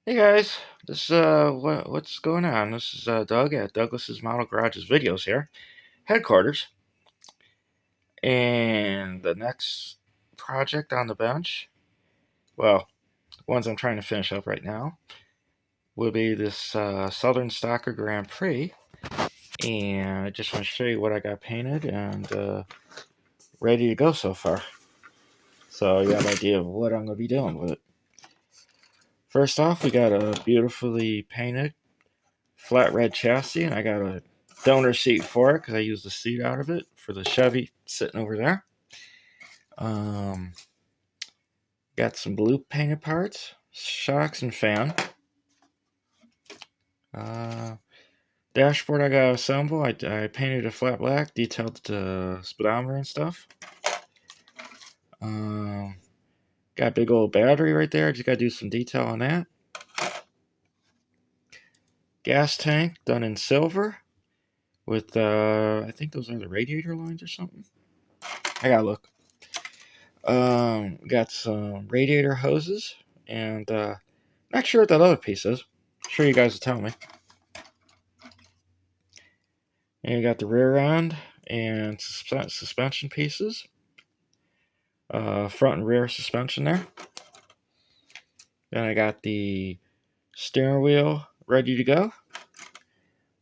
Hey guys, this what's going on? This is Doug at Douglas's Model Garage's videos here, headquarters, and the next project on the bench, well, ones I'm trying to finish up right now, will be this Southern Stalker Grand Prix, and I just want to show you what I got painted and ready to go so far. So you have an idea of what I'm going to be doing with it. First off, we got a beautifully painted flat red chassis, and I got a donor seat for it because I used the seat out of it for the Chevy sitting over there. Um, got some blue painted parts, shocks and fan. Uh, Dashboard I got to assemble. I painted it flat black, detailed the speedometer and stuff. Um, got a big old battery right there. Just got to do some detail on that. Gas tank done in silver with I think those are the radiator lines or something. I gotta look. Got some radiator hoses, and not sure what that other piece is. I'm sure you guys will tell me. And you got the rear end and suspension pieces, front and rear suspension there. Then I got the steering wheel ready to go.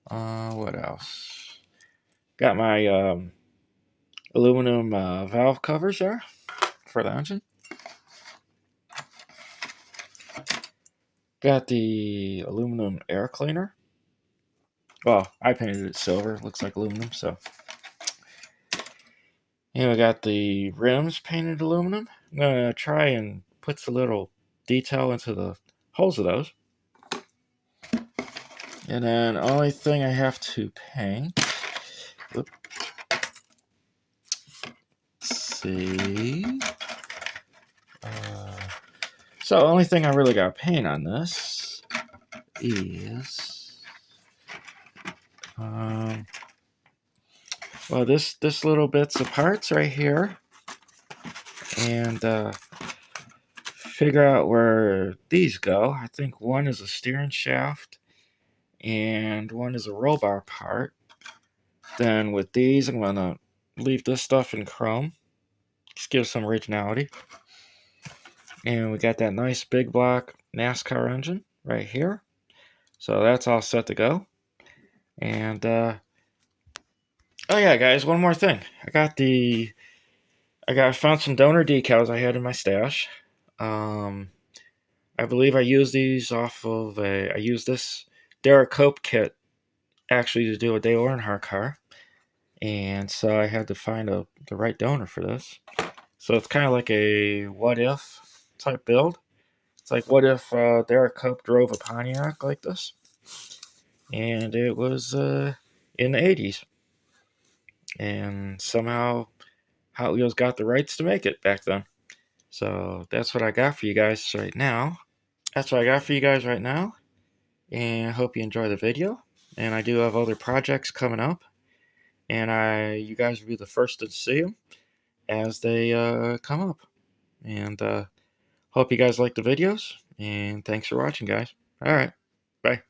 What else? Got my aluminum valve covers there for the engine. Got the aluminum air cleaner. Well, I painted it silver. Looks like aluminum, so. And we got the rims painted aluminum. I'm going to try and put a little detail into the holes of those. And then only thing I have to paint. Let's see. So only thing I really got to paint on this is well, this little bits of parts right here, and figure out where these go. I think one is a steering shaft and one is a roll bar part. Then with these, I'm going to leave this stuff in chrome. Just give some originality. And we got that nice big block NASCAR engine right here. So that's all set to go. And, oh yeah, guys, one more thing. I found some donor decals I had in my stash. I believe I used these I used this Derek Cope kit actually to do a Dale Earnhardt car. And so I had to find the right donor for this. So it's kind of like a what if type build. It's like, what if Derek Cope drove a Pontiac like this? And it was in the 80s. And somehow Hot Wheels got the rights to make it back then. So that's what I got for you guys right now. And I hope you enjoy the video. And I do have other projects coming up. And you guys will be the first to see them as they come up. And hope you guys like the videos. And thanks for watching, guys. All right. Bye.